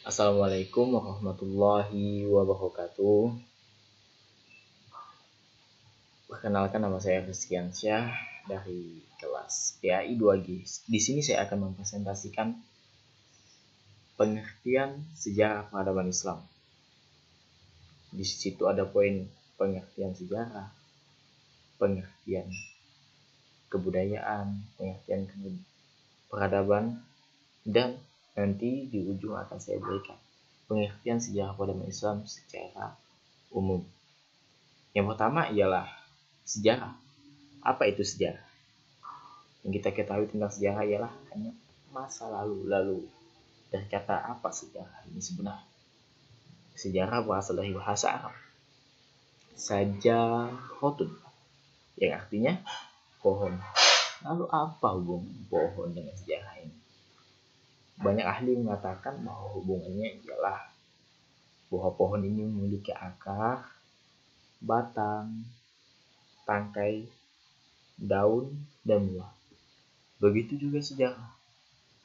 Assalamualaikum warahmatullahi wabarakatuh. Perkenalkan, nama saya Rizkiansyah dari kelas PAI 2G. Di sini saya akan mempresentasikan pengertian sejarah peradaban Islam. Di situ ada poin pengertian sejarah, pengertian kebudayaan, pengertian peradaban, dan nanti di ujung akan saya berikan pengertian sejarah peradaban Islam secara umum. Yang pertama ialah sejarah. Apa itu sejarah? Yang kita ketahui tentang sejarah ialah hanya masa lalu. Dari kata apa sejarah ini sebenarnya? Sejarah berasal dari bahasa Arab sajarotun, yang artinya pohon. Lalu apa hubungan pohon dengan sejarah ini? Banyak ahli mengatakan bahwa hubungannya ialah bahwa pohon ini memiliki akar, batang, tangkai, daun, dan buah. Begitu juga sejarah.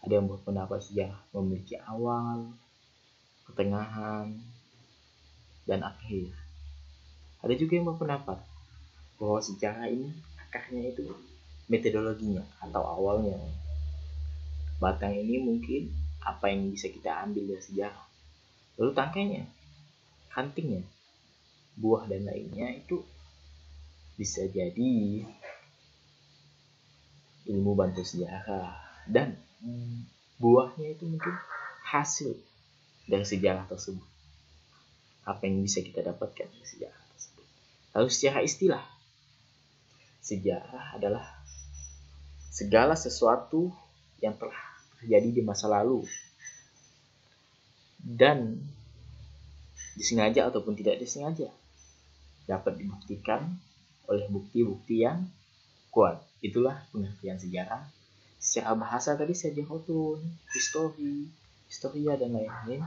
Ada yang berpendapat sejarah memiliki awal, pertengahan, dan akhir. Ada juga yang berpendapat bahwa sejarah ini akarnya itu metodologinya atau awalnya. Batang ini mungkin apa yang bisa kita ambil dari sejarah. Lalu tangkainya, rantingnya, buah dan lainnya itu bisa jadi ilmu bantu sejarah, dan buahnya itu mungkin hasil dari sejarah tersebut. Apa yang bisa kita dapatkan dari sejarah tersebut. Lalu secara istilah, sejarah adalah segala sesuatu yang telah terjadi di masa lalu dan disengaja ataupun tidak disengaja dapat dibuktikan oleh bukti-bukti yang kuat. Itulah pengertian sejarah. Secara bahasa tadi sejarotun, historia, dan lain-lain.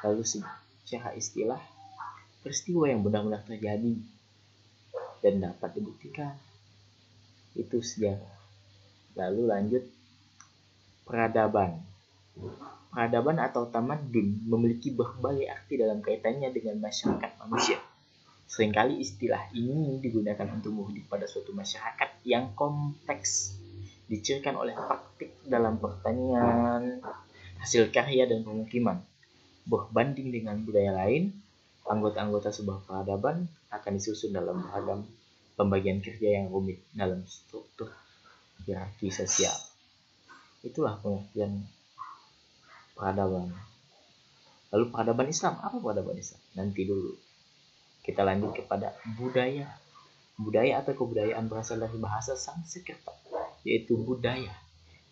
Lalu secara istilah, peristiwa yang benar-benar terjadi dan dapat dibuktikan. Itu sejarah. Lalu lanjut, peradaban. Peradaban atau tamadun memiliki berbagai arti dalam kaitannya dengan masyarakat manusia. Seringkali istilah ini digunakan untuk merujuk pada suatu masyarakat yang kompleks, dicirikan oleh praktik dalam pertanian, hasil karya, dan pemukiman. Berbanding dengan budaya lain, anggota-anggota sebuah peradaban akan disusun dalam beragam pembagian kerja yang rumit dalam struktur hierarki sosial. Itulah pengertian peradaban. Lalu peradaban Islam, apa peradaban Islam? Nanti dulu. Kita lanjut kepada budaya. Budaya atau kebudayaan berasal dari bahasa Sanskerta, yaitu budaya,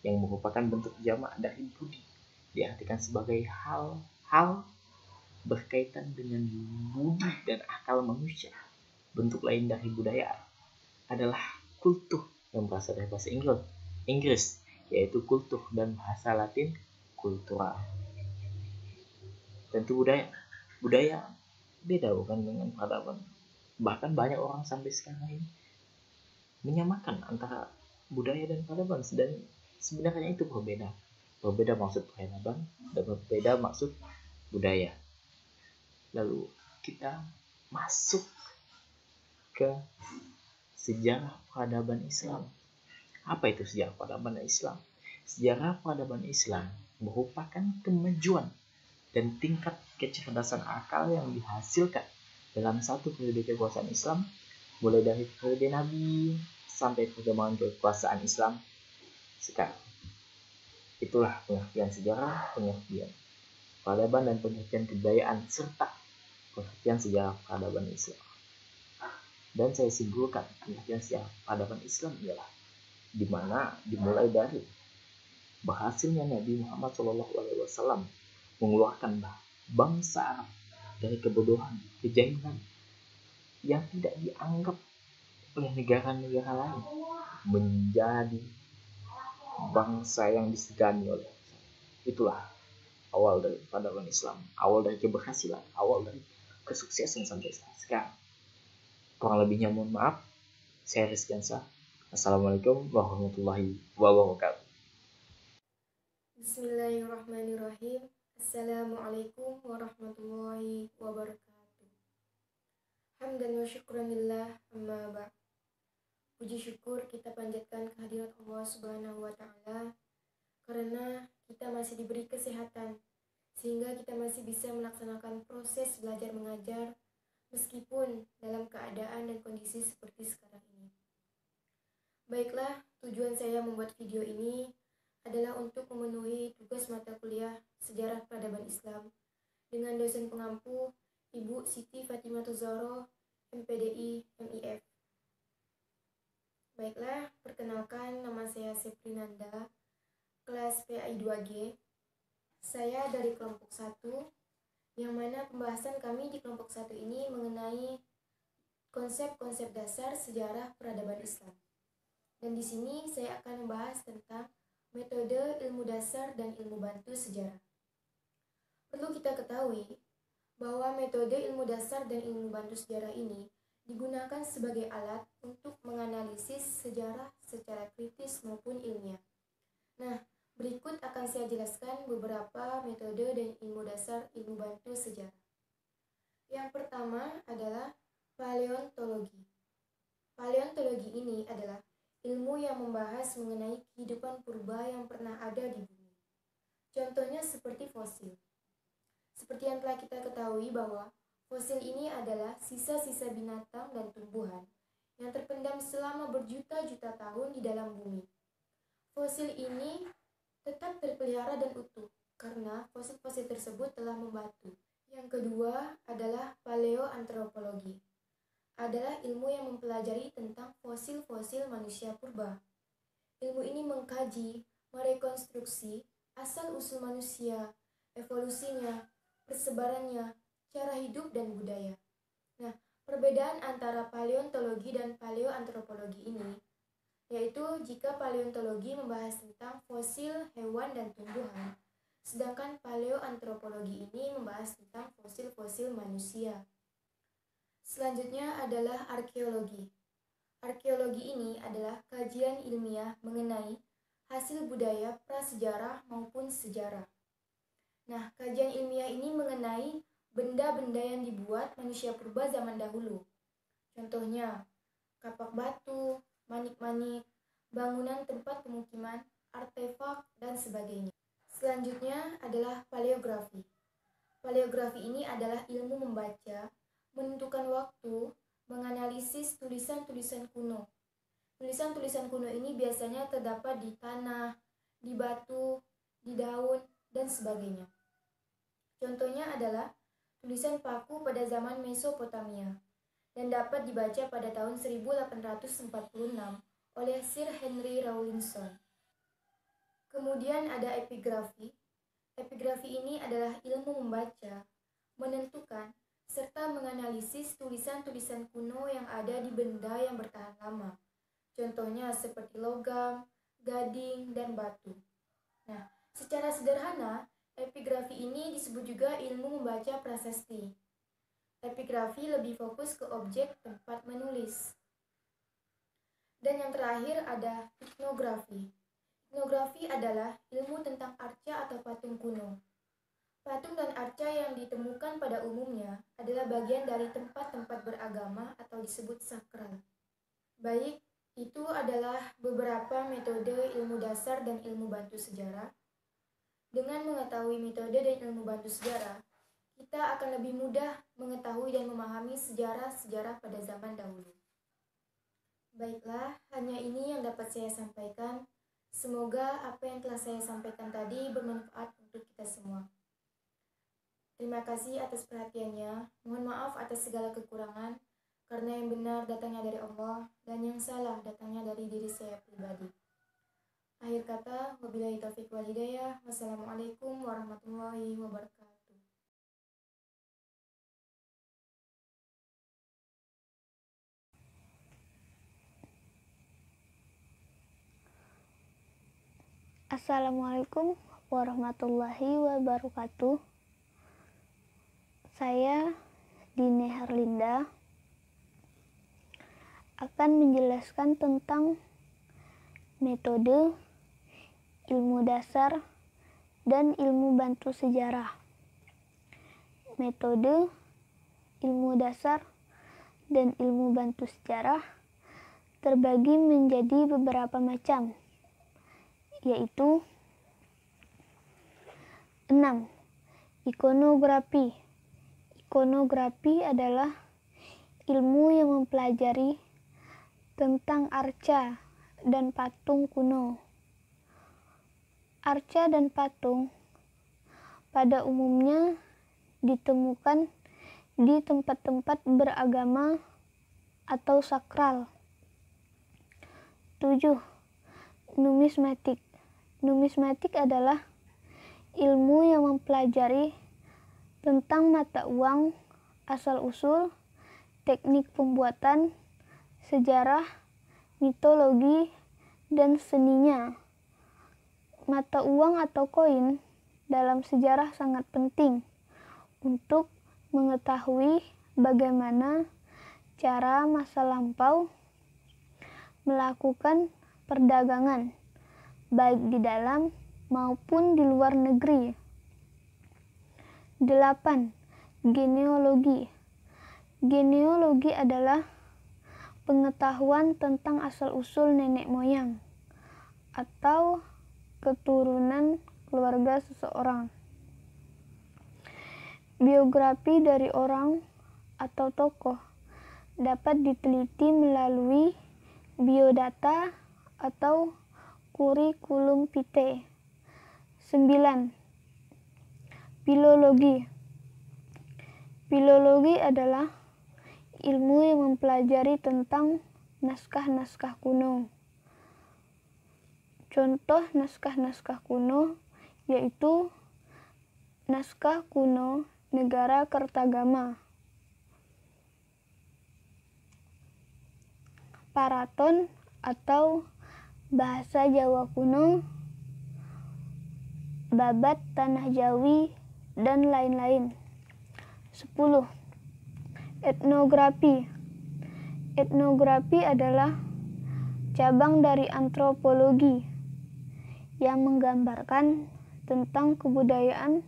yang merupakan bentuk jamak dari budi. Diartikan sebagai hal-hal berkaitan dengan budi dan akal manusia. Bentuk lain dari budaya adalah kultur, yang berasal dari bahasa Inggris, yaitu kultur, dan bahasa Latin kultural. Tentu budaya beda bukan dengan peradaban. Bahkan banyak orang sampai sekarang ini menyamakan antara budaya dan peradaban, dan sebenarnya itu berbeda maksud peradaban dan berbeda maksud budaya. Lalu kita masuk ke sejarah peradaban Islam. Apa itu sejarah peradaban Islam? Sejarah peradaban Islam merupakan kemajuan dan tingkat kecerdasan akal yang dihasilkan dalam satu periode kekuasaan Islam, mulai dari periode Nabi sampai perkembangan kekuasaan Islam sekarang. Itulah pengertian sejarah, pengertian peradaban, dan pengertian kebudayaan, serta pengertian sejarah peradaban Islam. Dan saya simpulkan, pengertian sejarah peradaban Islam ialah di mana dimulai dari berhasilnya Nabi Muhammad SAW mengeluarkan bangsa Arab dari kebodohan, kejahilan yang tidak dianggap oleh negara-negara lain, menjadi bangsa yang disegani oleh. Itulah awal dari peradaban Islam, awal dari keberhasilan, awal dari kesuksesan sampai sekarang. Kurang lebihnya mohon maaf. Saya Rizkiansyah. Assalamualaikum warahmatullahi wabarakatuh. Bismillahirrahmanirrahim. Assalamualaikum warahmatullahi wabarakatuh. Hamdan wa syukran lillah, amma ba'd. Puji syukur kita panjatkan kehadirat Allah Subhanahu wa taala karena kita masih diberi kesehatan sehingga kita masih bisa melaksanakan proses belajar mengajar meskipun dalam keadaan dan kondisi seperti sekarang ini. Baiklah, tujuan saya membuat video ini adalah untuk memenuhi tugas mata kuliah Sejarah Peradaban Islam dengan dosen pengampu Ibu Siti Fatimah Zahra, MPDI MIF. Baiklah, perkenalkan, nama saya Seprinanda, kelas PAI 2G. Saya dari kelompok 1, yang mana pembahasan kami di kelompok 1 ini mengenai konsep-konsep dasar sejarah peradaban Islam. Dan di sini saya akan membahas tentang metode ilmu dasar dan ilmu bantu sejarah. Perlu kita ketahui bahwa metode ilmu dasar dan ilmu bantu sejarah ini digunakan sebagai alat untuk menganalisis sejarah secara kritis maupun ilmiah. Nah, berikut akan saya jelaskan beberapa metode dan ilmu dasar ilmu bantu sejarah. Yang pertama adalah paleontologi. Paleontologi ini adalah ilmu yang membahas mengenai kehidupan purba yang pernah ada di bumi. Contohnya seperti fosil. Seperti yang telah kita ketahui bahwa fosil ini adalah sisa-sisa binatang dan tumbuhan yang terpendam selama berjuta-juta tahun di dalam bumi. Fosil ini tetap terpelihara dan utuh karena fosil-fosil tersebut telah membatu. Yang kedua adalah paleoantropologi. Adalah ilmu yang mempelajari tentang fosil-fosil manusia purba. Ilmu ini mengkaji, merekonstruksi asal-usul manusia, evolusinya, persebarannya, cara hidup dan budaya. Nah, perbedaan antara paleontologi dan paleoantropologi ini yaitu jika paleontologi membahas tentang fosil hewan dan tumbuhan, sedangkan paleoantropologi ini membahas tentang fosil-fosil manusia. Selanjutnya adalah arkeologi. Arkeologi ini adalah kajian ilmiah mengenai hasil budaya prasejarah maupun sejarah. Nah, kajian ilmiah ini mengenai benda-benda yang dibuat manusia purba zaman dahulu. Contohnya, kapak batu, manik-manik, bangunan tempat pemukiman, artefak, dan sebagainya. Selanjutnya adalah paleografi. Paleografi ini adalah ilmu membaca, menentukan waktu, menganalisis tulisan-tulisan kuno. Tulisan-tulisan kuno ini biasanya terdapat di tanah, di batu, di daun, dan sebagainya. Contohnya adalah tulisan paku pada zaman Mesopotamia dan dapat dibaca pada tahun 1846 oleh Sir Henry Rawlinson. Kemudian ada epigrafi. Epigrafi ini adalah ilmu membaca, menentukan, serta menganalisis tulisan-tulisan kuno yang ada di benda yang bertahan lama. Contohnya seperti logam, gading, dan batu. Nah, secara sederhana, epigrafi ini disebut juga ilmu membaca prasasti. Epigrafi lebih fokus ke objek tempat menulis. Dan yang terakhir ada etnografi. Etnografi adalah ilmu tentang arca atau patung kuno. Patung dan arca yang ditemukan pada umumnya adalah bagian dari tempat-tempat beragama atau disebut sakral. Baik, itu adalah beberapa metode ilmu dasar dan ilmu bantu sejarah. Dengan mengetahui metode dan ilmu bantu sejarah, kita akan lebih mudah mengetahui dan memahami sejarah-sejarah pada zaman dahulu. Baiklah, hanya ini yang dapat saya sampaikan. Semoga apa yang telah saya sampaikan tadi bermanfaat untuk kita semua. Terima kasih atas perhatiannya. Mohon maaf atas segala kekurangan, karena yang benar datangnya dari Allah dan yang salah datangnya dari diri saya pribadi. Akhir kata, wabillahi taufiq wal hidayah. Wassalamualaikum warahmatullahi wabarakatuh. Assalamualaikum warahmatullahi wabarakatuh. Saya Dine Herlinda akan menjelaskan tentang metode ilmu dasar dan ilmu bantu sejarah. Metode, ilmu dasar, dan ilmu bantu sejarah terbagi menjadi beberapa macam, yaitu 6. Ikonografi. Ikonografi adalah ilmu yang mempelajari tentang arca dan patung kuno. Arca dan patung pada umumnya ditemukan di tempat-tempat beragama atau sakral. 7. Numismatik. Numismatik adalah ilmu yang mempelajari tentang mata uang, asal-usul, teknik pembuatan, sejarah, mitologi, dan seninya. Mata uang atau koin dalam sejarah sangat penting untuk mengetahui bagaimana cara masa lampau melakukan perdagangan, baik di dalam maupun di luar negeri. 8. Genealogi. Genealogi adalah pengetahuan tentang asal-usul nenek moyang atau keturunan keluarga seseorang. Biografi dari orang atau tokoh dapat diteliti melalui biodata atau kurikulum vitae. 9. Filologi. Filologi adalah ilmu yang mempelajari tentang naskah-naskah kuno. Contoh naskah-naskah kuno yaitu naskah kuno negara Kertagama, Paraton atau bahasa Jawa kuno, Babat Tanah Jawi, dan lain-lain. 10. Etnografi. Etnografi adalah cabang dari antropologi yang menggambarkan tentang kebudayaan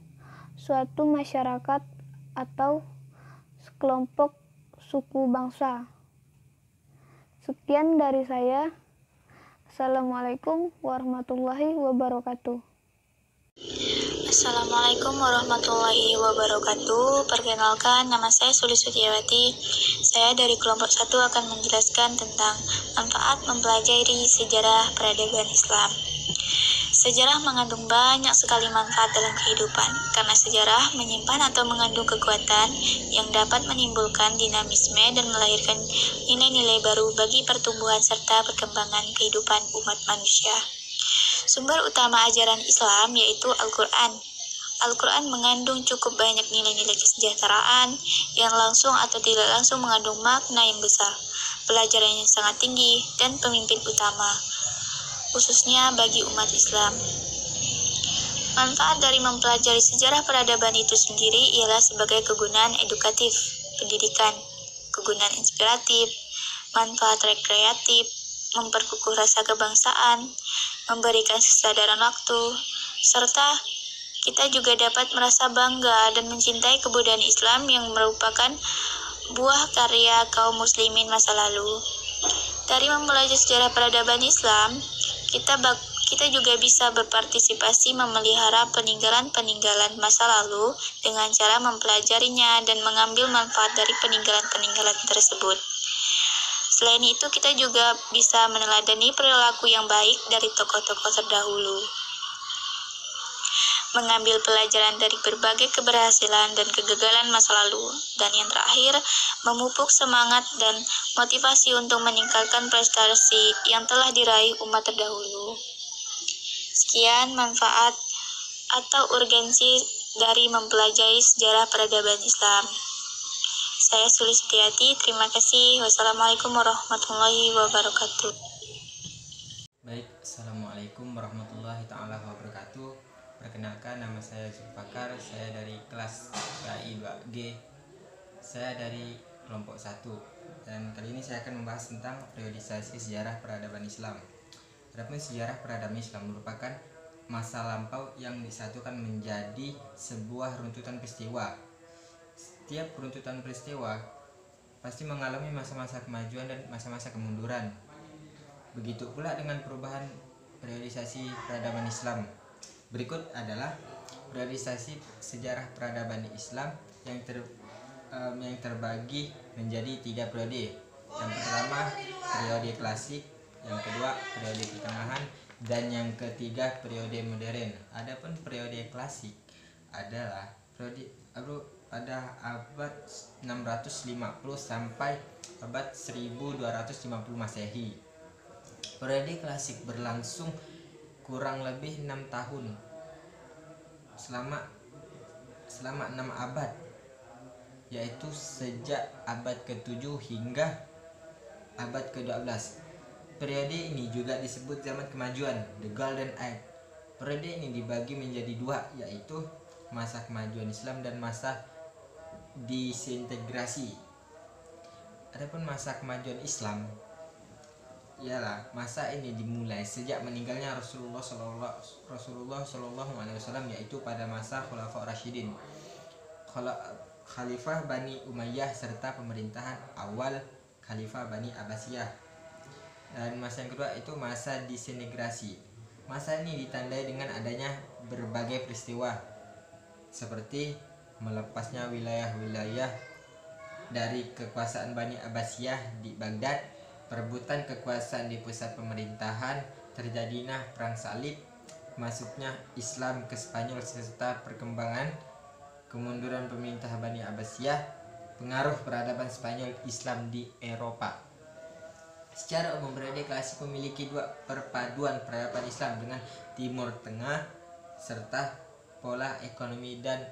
suatu masyarakat atau sekelompok suku bangsa. Sekian dari saya. Assalamualaikum warahmatullahi wabarakatuh. Assalamualaikum warahmatullahi wabarakatuh. Perkenalkan, nama saya Suli Sutiawati. Saya dari kelompok 1 akan menjelaskan tentang manfaat mempelajari sejarah peradaban Islam. Sejarah mengandung banyak sekali manfaat dalam kehidupan, karena sejarah menyimpan atau mengandung kekuatan yang dapat menimbulkan dinamisme dan melahirkan nilai-nilai baru bagi pertumbuhan serta perkembangan kehidupan umat manusia. Sumber utama ajaran Islam yaitu Al-Quran. Al-Quran mengandung cukup banyak nilai-nilai kesejahteraan yang langsung atau tidak langsung mengandung makna yang besar, pelajaran yang sangat tinggi, dan pemimpin utama, khususnya bagi umat Islam. Manfaat dari mempelajari sejarah peradaban itu sendiri ialah sebagai kegunaan edukatif, pendidikan, kegunaan inspiratif, manfaat rekreatif, memperkukuh rasa kebangsaan, memberikan kesadaran waktu, serta kita juga dapat merasa bangga dan mencintai kebudayaan Islam yang merupakan buah karya kaum muslimin masa lalu. Dari mempelajari sejarah peradaban Islam, kita juga bisa berpartisipasi memelihara peninggalan-peninggalan masa lalu dengan cara mempelajarinya dan mengambil manfaat dari peninggalan-peninggalan tersebut. Selain itu, kita juga bisa meneladani perilaku yang baik dari tokoh-tokoh terdahulu, mengambil pelajaran dari berbagai keberhasilan dan kegagalan masa lalu, dan yang terakhir, memupuk semangat dan motivasi untuk meningkatkan prestasi yang telah diraih umat terdahulu. Sekian manfaat atau urgensi dari mempelajari sejarah peradaban Islam. Saya Suli Setiati, terima kasih. Wassalamualaikum warahmatullahi wabarakatuh. Baik, Assalamualaikum warahmatullahi ta'ala wabarakatuh. Perkenalkan, nama saya Zulfakar. Saya dari kelas PAI 2G. Saya dari kelompok 1. Dan kali ini saya akan membahas tentang periodisasi sejarah peradaban Islam. Adapun sejarah peradaban Islam merupakan masa lampau yang disatukan menjadi sebuah runtutan peristiwa. Setiap runtutan peristiwa pasti mengalami masa-masa kemajuan dan masa-masa kemunduran. Begitu pula dengan perubahan periodisasi peradaban Islam. Berikut adalah periodisasi sejarah peradaban Islam yang terbagi menjadi 3 periode. Yang pertama periode klasik, yang kedua periode pertengahan, dan yang ketiga periode modern. Adapun periode klasik adalah periode pada abad 650 sampai abad 1250 Masehi. Periode klasik berlangsung kurang lebih 6 tahun selama 6 abad, yaitu sejak abad ke-7 hingga abad ke-12. Periode ini juga disebut zaman kemajuan, the Golden Age. Periode ini dibagi menjadi 2, yaitu masa kemajuan Islam dan masa disintegrasi. Adapun masa kemajuan Islam ialah masa ini dimulai sejak meninggalnya Rasulullah Shallallahu Alaihi Wasallam, yaitu pada masa Khulafaur Rasyidin, Khalifah Bani Umayyah, serta pemerintahan awal Khalifah Bani Abbasiyah. Dan masa yang kedua itu masa disintegrasi. Masa ini ditandai dengan adanya berbagai peristiwa seperti melepasnya wilayah-wilayah dari kekuasaan Bani Abbasiyah di Baghdad, perebutan kekuasaan di pusat pemerintahan, terjadinya perang salib, masuknya Islam ke Spanyol serta perkembangan kemunduran pemerintah Bani Abbasiyah, pengaruh peradaban Spanyol Islam di Eropa. Secara umum periode klasik memiliki 2 perpaduan peradaban Islam dengan Timur Tengah serta pola ekonomi dan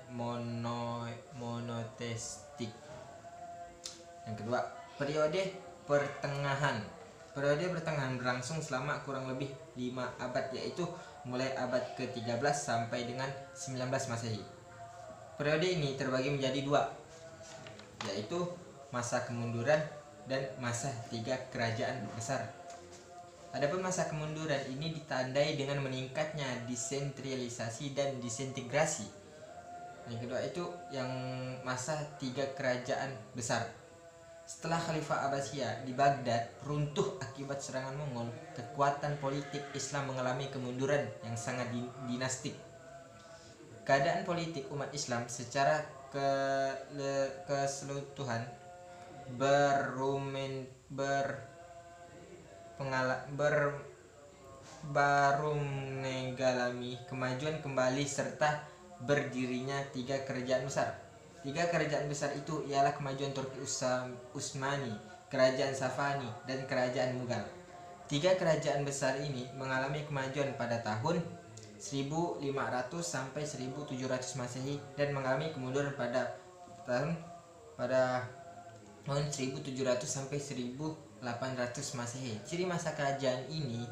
monoteistik. Yang kedua, periode pertengahan. Periode pertengahan berlangsung selama kurang lebih 5 abad, yaitu mulai abad ke-13 sampai dengan 19 Masehi. Periode ini terbagi menjadi 2, yaitu masa kemunduran dan masa 3 kerajaan besar. Adapun masa kemunduran ini ditandai dengan meningkatnya desentralisasi dan disintegrasi. Yang kedua itu yang masa 3 kerajaan besar. Setelah Khalifah Abbasiyah di Baghdad runtuh akibat serangan Mongol, kekuatan politik Islam mengalami kemunduran yang sangat dinastik. Keadaan politik umat Islam secara keseluruhan mengalami kemajuan kembali serta berdirinya 3 kerajaan besar. 3 kerajaan besar itu ialah kemajuan Turki Utsmani, kerajaan Safani, dan kerajaan Mughal. 3 kerajaan besar ini mengalami kemajuan pada tahun 1500 sampai 1700 Masehi dan mengalami kemunduran pada tahun 1700 sampai 1800 Masehi. Ciri masa kerajaan ini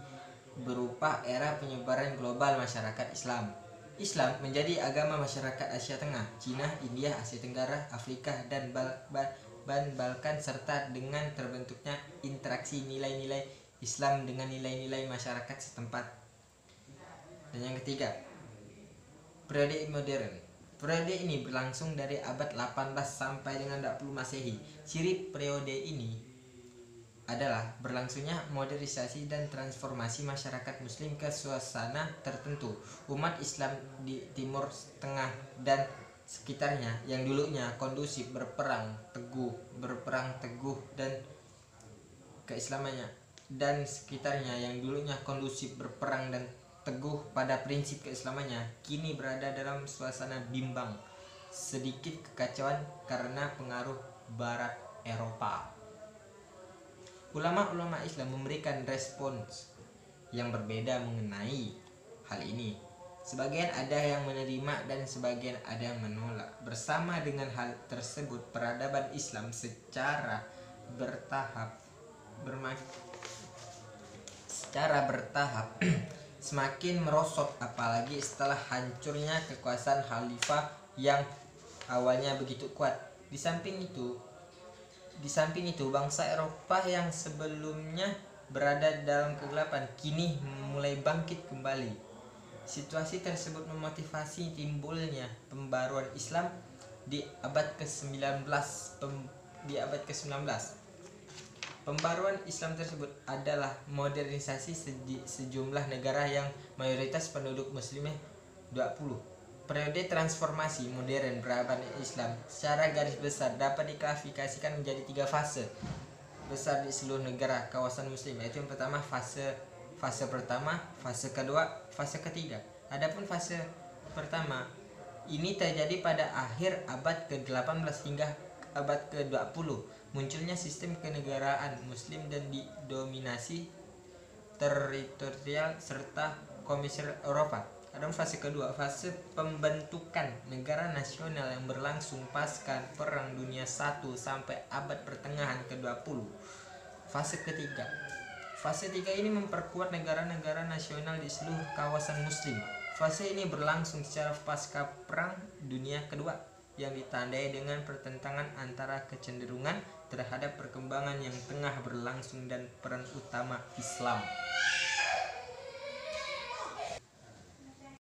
berupa era penyebaran global masyarakat Islam. Islam menjadi agama masyarakat Asia Tengah, Cina, India, Asia Tenggara, Afrika, dan Balkan, serta dengan terbentuknya interaksi nilai-nilai Islam dengan nilai-nilai masyarakat setempat. Dan yang ketiga, periode modern. Periode ini berlangsung dari abad 18 sampai dengan 20 Masehi. Ciri periode ini adalah berlangsungnya modernisasi dan transformasi masyarakat muslim ke suasana tertentu. Umat Islam di Timur Tengah dan sekitarnya yang dulunya kondusif berperang teguh dan keislamannya, dan sekitarnya yang dulunya kondusif berperang dan teguh pada prinsip keislamannya, kini berada dalam suasana bimbang, sedikit kekacauan karena pengaruh Barat Eropa. Ulama-ulama Islam memberikan respons yang berbeda mengenai hal ini. Sebagian ada yang menerima dan sebagian ada yang menolak. Bersama dengan hal tersebut, peradaban Islam secara bertahap semakin merosot, apalagi setelah hancurnya kekuasaan khalifah yang awalnya begitu kuat. Di samping itu, bangsa Eropa yang sebelumnya berada dalam kegelapan kini mulai bangkit kembali. Situasi tersebut memotivasi timbulnya pembaruan Islam di abad ke-19. Pembaruan Islam tersebut adalah modernisasi sejumlah negara yang mayoritas penduduk muslimnya 20. Periode transformasi modern peradaban Islam secara garis besar dapat diklasifikasikan menjadi 3 fase besar di seluruh negara kawasan muslim, yaitu yang pertama fase pertama, fase kedua, fase ketiga. Adapun fase pertama ini terjadi pada akhir abad ke-18 hingga abad ke-20. Munculnya sistem kenegaraan muslim dan didominasi teritorial serta komersial Eropa. Adapun fase kedua, fase pembentukan negara nasional yang berlangsung pasca Perang Dunia I sampai abad pertengahan ke-20. Fase ketiga, fase 3 ini memperkuat negara-negara nasional di seluruh kawasan muslim. Fase ini berlangsung secara pasca Perang Dunia Kedua yang ditandai dengan pertentangan antara kecenderungan terhadap perkembangan yang tengah berlangsung dan peran utama Islam.